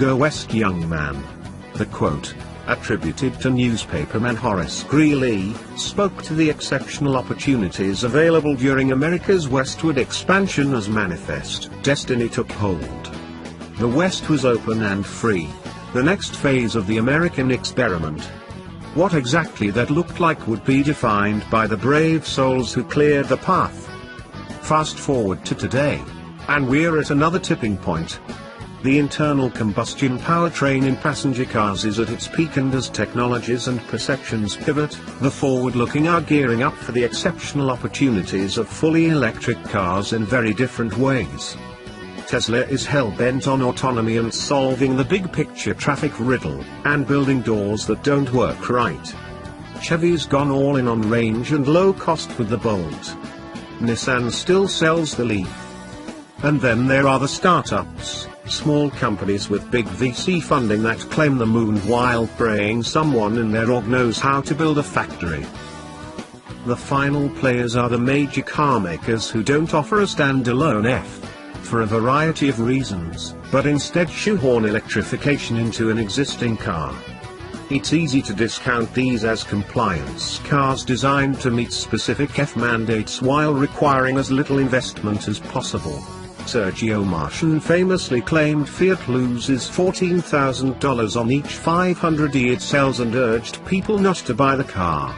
go west, young man." The quote, attributed to newspaperman Horace Greely, spoke to the exceptional opportunities available during America's westward expansion as manifest destiny took hold. The West was open and free, the next phase of the American experiment. What exactly that looked like would be defined by the brave souls who cleared the path. Fast forward to today, and we're at another tipping point. The internal combustion powertrain in passenger cars is at its peak, and as technologies and perceptions pivot, the forward-looking are gearing up for the exceptional opportunities of fully electric cars in very different ways. Tesla is hell-bent on autonomy and solving the big-picture traffic riddle, and building doors that don't work right. Chevy's gone all in on range and low cost with the Bolt. Nissan still sells the Leaf. And then there are the startups, small companies with big VC funding that claim the moon while praying someone in their org knows how to build a factory. The final players are the major car makers who don't offer a standalone F, for a variety of reasons, but instead shoehorn electrification into an existing car. It's easy to discount these as compliance cars designed to meet specific F mandates while requiring as little investment as possible. Sergio Marchionne famously claimed Fiat loses $14,000 on each 500e it sells and urged people not to buy the car.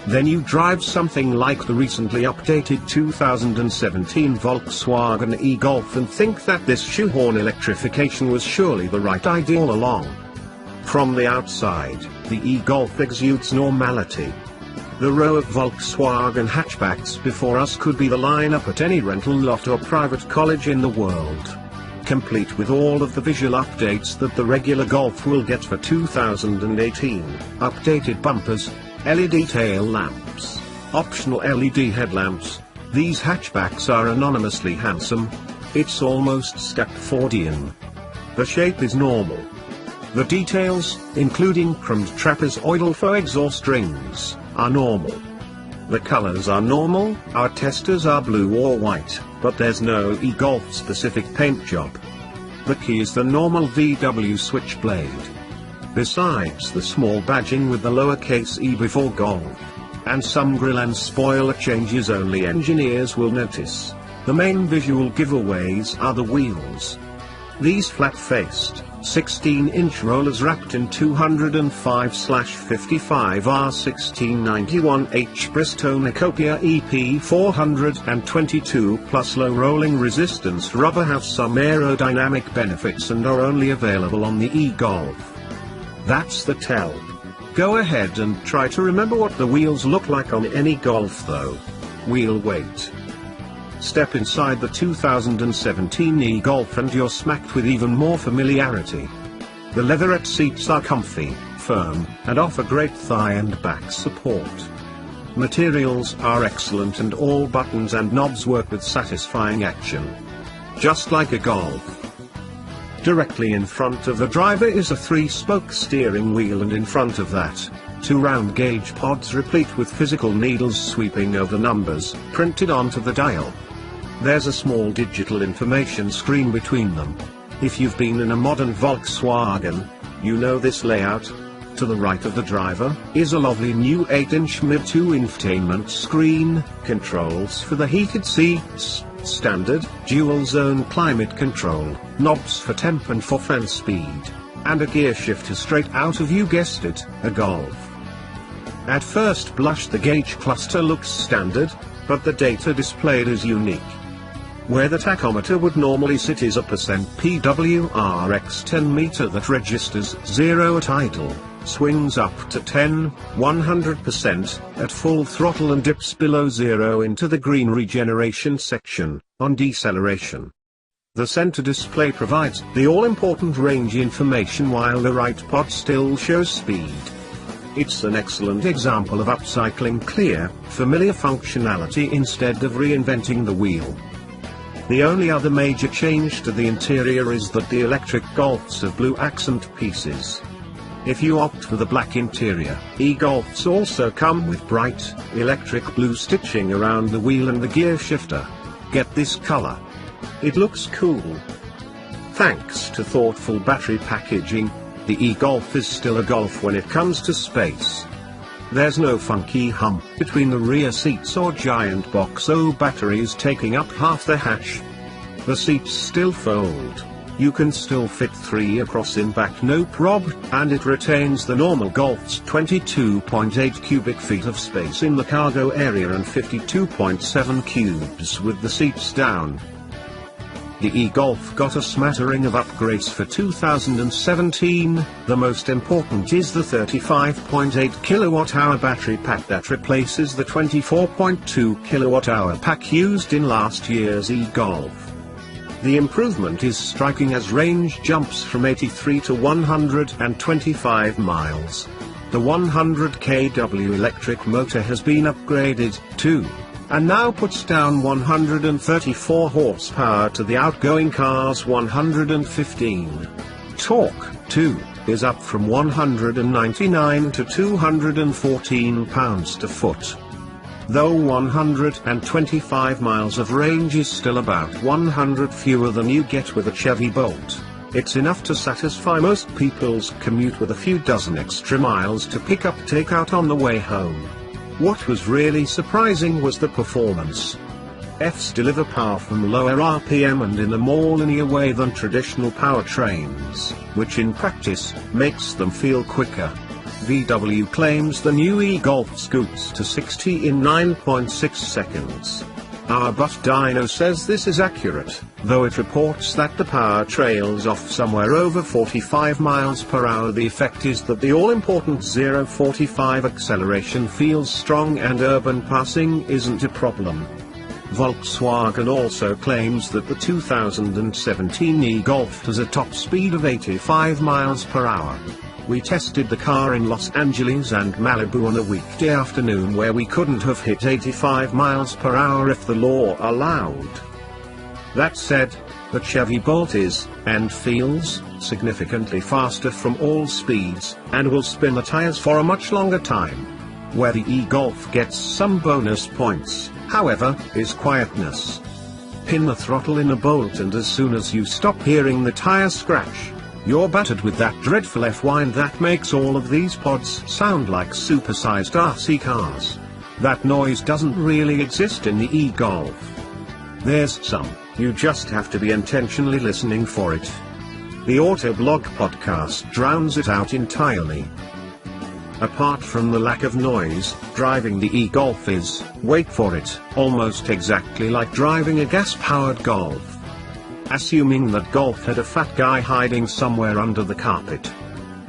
Then you drive something like the recently updated 2017 Volkswagen e-Golf and think that this shoehorn electrification was surely the right idea all along. From the outside, the e-Golf exudes normality. The row of Volkswagen hatchbacks before us could be the lineup at any rental lot or private college in the world. Complete with all of the visual updates that the regular Golf will get for 2018, updated bumpers, LED tail lamps, optional LED headlamps. These hatchbacks are anonymously handsome. It's almost Stepfordian. The shape is normal. The details, including chromed trapezoidal faux exhaust rings, are normal. The colors are normal. Our testers are blue or white, but there's no e-Golf specific paint job. The key is the normal VW switchblade. Besides the small badging with the lowercase e before Golf, and some grille and spoiler changes only engineers will notice, the main visual giveaways are the wheels. These flat-faced, 16-inch rollers wrapped in 205/55 R1691H Bristone Ecopia EP 422 plus low rolling resistance rubber have some aerodynamic benefits and are only available on the e-Golf. That's the tell. Go ahead and try to remember what the wheels look like on any Golf though. Wheel weight. Step inside the 2017 e-Golf and you're smacked with even more familiarity. The leatherette seats are comfy, firm, and offer great thigh and back support. Materials are excellent and all buttons and knobs work with satisfying action. Just like a Golf. Directly in front of the driver is a 3-spoke steering wheel, and in front of that, 2 round gauge pods replete with physical needles sweeping over numbers, printed onto the dial. There's a small digital information screen between them. If you've been in a modern Volkswagen, you know this layout. To the right of the driver is a lovely new 8-inch mid-2 infotainment screen, controls for the heated seats, standard, dual-zone climate control, knobs for temp and for fan speed, and a gear shifter straight out of, you guessed it, a Golf. At first blush the gauge cluster looks standard, but the data displayed is unique. Where the tachometer would normally sit is a %PWR/10 meter that registers 0 at idle, swings up to 100% at full throttle and dips below 0 into the green regeneration section, on deceleration. The center display provides the all-important range information while the right pod still shows speed. It's an excellent example of upcycling clear, familiar functionality instead of reinventing the wheel. The only other major change to the interior is that the electric Golfs have blue accent pieces. If you opt for the black interior, e-Golfs also come with bright, electric blue stitching around the wheel and the gear shifter. Get this color. It looks cool. Thanks to thoughtful battery packaging, the e-Golf is still a Golf when it comes to space. There's no funky hump between the rear seats or giant box O batteries taking up half the hatch. The seats still fold. You can still fit 3 across in back no prob, and it retains the normal Golf's 22.8 cubic feet of space in the cargo area and 52.7 cubes with the seats down. The e-Golf got a smattering of upgrades for 2017, the most important is the 35.8 kWh battery pack that replaces the 24.2 kWh pack used in last year's e-Golf. The improvement is striking as range jumps from 83 to 125 miles. The 100 kW electric motor has been upgraded, too, and now puts down 134 horsepower to the outgoing car's 115. Torque, too, is up from 199 to 214 pounds-to-foot. Though 125 miles of range is still about 100 fewer than you get with a Chevy Bolt, it's enough to satisfy most people's commute with a few dozen extra miles to pick up takeout on the way home. What was really surprising was the performance. EVs deliver power from lower RPM and in a more linear way than traditional powertrains, which in practice makes them feel quicker. VW claims the new e-Golf scoots to 60 in 9.6 seconds. Our Butt Dyno says this is accurate, though it reports that the power trails off somewhere over 45 miles per hour. The effect is that the all-important 0-45 acceleration feels strong and urban passing isn't a problem. Volkswagen also claims that the 2017 e-Golf has a top speed of 85 miles per hour. We tested the car in Los Angeles and Malibu on a weekday afternoon where we couldn't have hit 85 miles per hour if the law allowed. That said, the Chevy Bolt is, and feels, significantly faster from all speeds, and will spin the tires for a much longer time. Where the e-Golf gets some bonus points, however, is quietness. Pin the throttle in a Bolt and as soon as you stop hearing the tire scratch, you're battered with that dreadful F-whine that makes all of these pods sound like supersized RC cars. That noise doesn't really exist in the e-Golf. There's some, you just have to be intentionally listening for it. The Autoblog podcast drowns it out entirely. Apart from the lack of noise, driving the e-Golf is, wait for it, almost exactly like driving a gas-powered Golf. Assuming that Golf had a fat guy hiding somewhere under the carpet.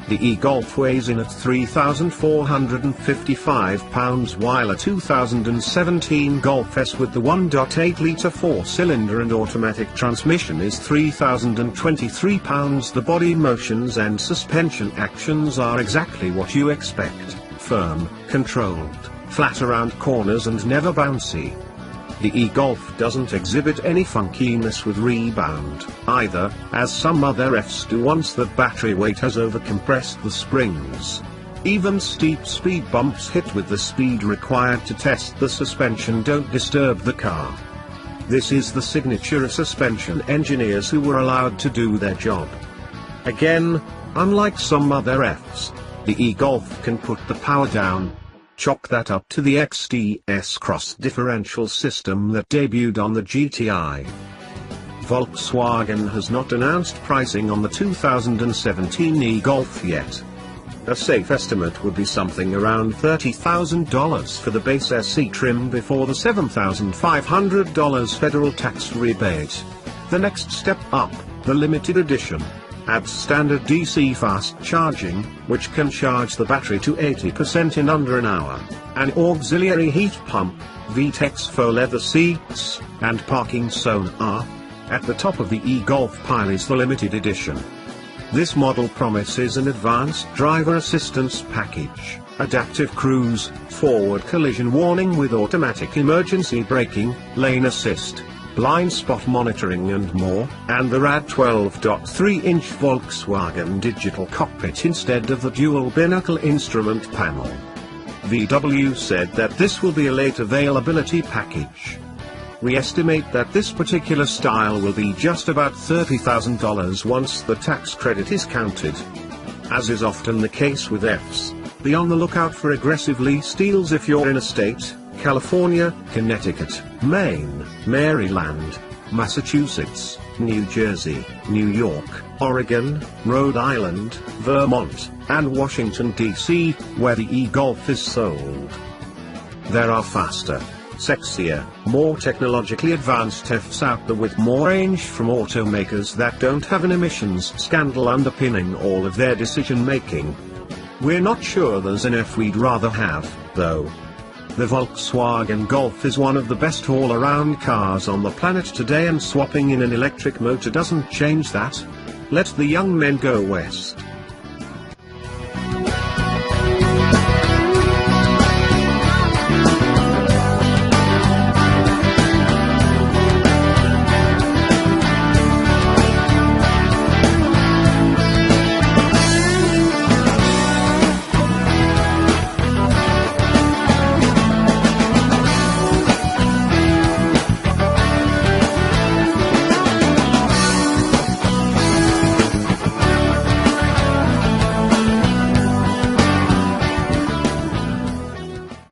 The e-Golf weighs in at 3,455 pounds while a 2017 Golf S with the 1.8-litre 4-cylinder and automatic transmission is 3,023 pounds. The body motions and suspension actions are exactly what you expect, firm, controlled, flat around corners and never bouncy. The e-Golf doesn't exhibit any funkiness with rebound, either, as some other Fs do once that battery weight has overcompressed the springs. Even steep speed bumps hit with the speed required to test the suspension don't disturb the car. This is the signature of suspension engineers who were allowed to do their job. Again, unlike some other Fs, the e-Golf can put the power down. Chalk that up to the XDS cross-differential system that debuted on the GTI. Volkswagen has not announced pricing on the 2017 e-Golf yet. A safe estimate would be something around $30,000 for the base SE trim before the $7,500 federal tax rebate. The next step up, the limited edition, adds standard DC fast charging, which can charge the battery to 80% in under an hour, an auxiliary heat pump, VTEX faux leather seats, and parking sonar. At the top of the e-Golf pile is the limited edition. This model promises an advanced driver assistance package, adaptive cruise, forward collision warning with automatic emergency braking, lane assist, blind spot monitoring and more, and the rad 12.3-inch Volkswagen digital cockpit instead of the dual binnacle instrument panel. VW said that this will be a late availability package. We estimate that this particular style will be just about $30,000 once the tax credit is counted. As is often the case with Fs, be on the lookout for aggressive lease deals if you're in a state: California, Connecticut, Maine, Maryland, Massachusetts, New Jersey, New York, Oregon, Rhode Island, Vermont, and Washington, D.C., where the e-Golf is sold. There are faster, sexier, more technologically advanced Fs out there with more range from automakers that don't have an emissions scandal underpinning all of their decision-making. We're not sure there's an F we'd rather have, though. The Volkswagen Golf is one of the best all-around cars on the planet today, and swapping in an electric motor doesn't change that. Let the young men go west.